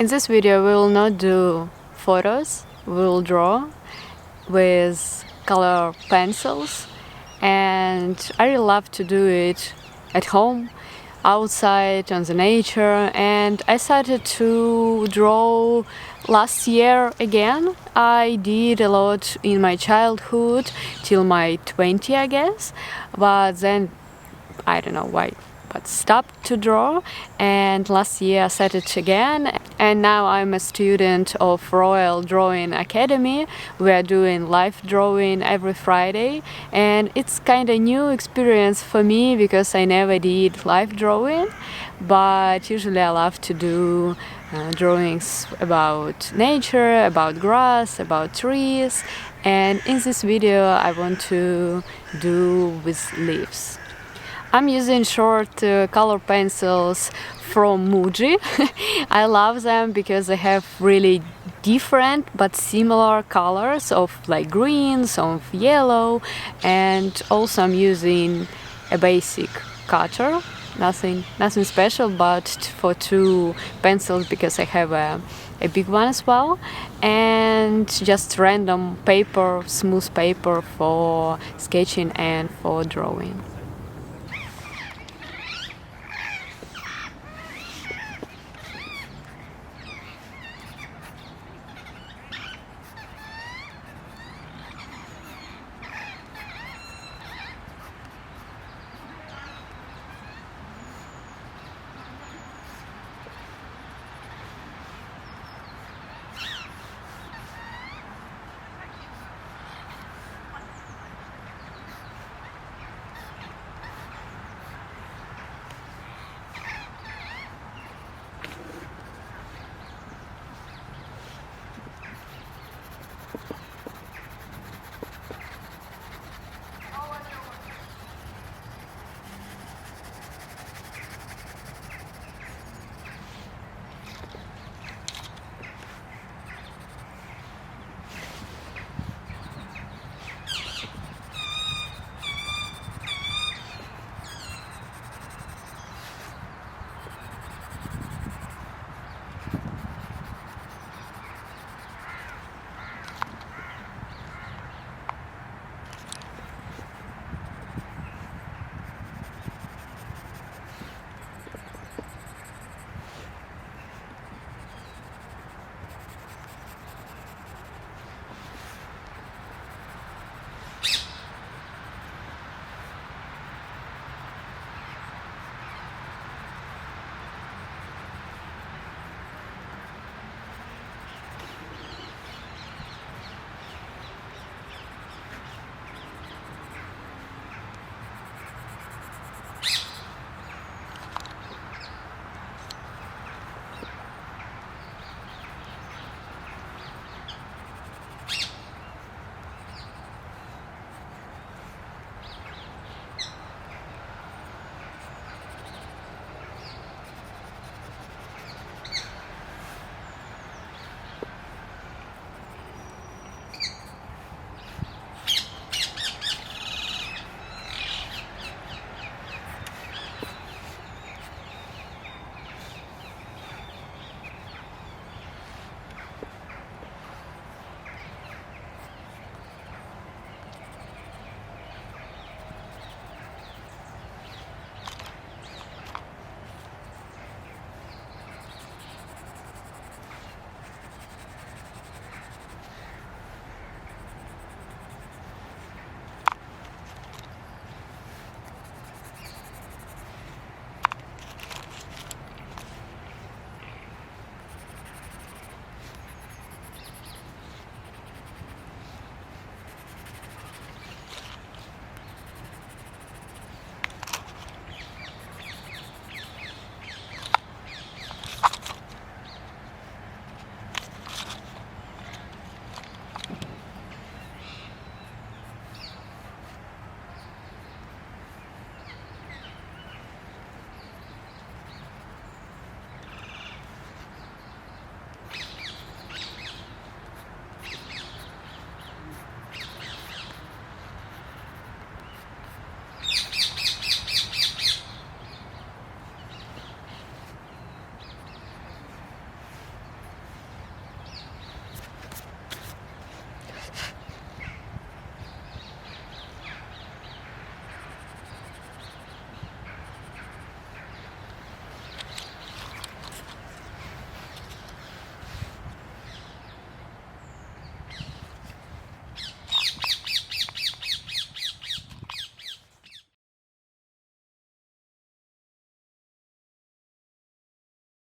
In this video we will not do photos, we will draw with color pencils, and I really love to do it at home, outside on the nature. And I started to draw last year again. I did a lot in my childhood till my 20, I guess, but then I don't know why, but stopped to draw, and last year I started again. And now I'm a student of Royal Drawing Academy. We are doing live drawing every Friday, and it's kind of new experience for me because I never did live drawing, but usually I love to do drawings about nature, about grass, about trees, and in this video I want to do with leaves. I'm using short color pencils from Muji. I love them because they have really different but similar colors of like green, some of yellow, and also I'm using a basic cutter, nothing special, but for two pencils because I have a big one as well, and just random paper, smooth paper for sketching and for drawing.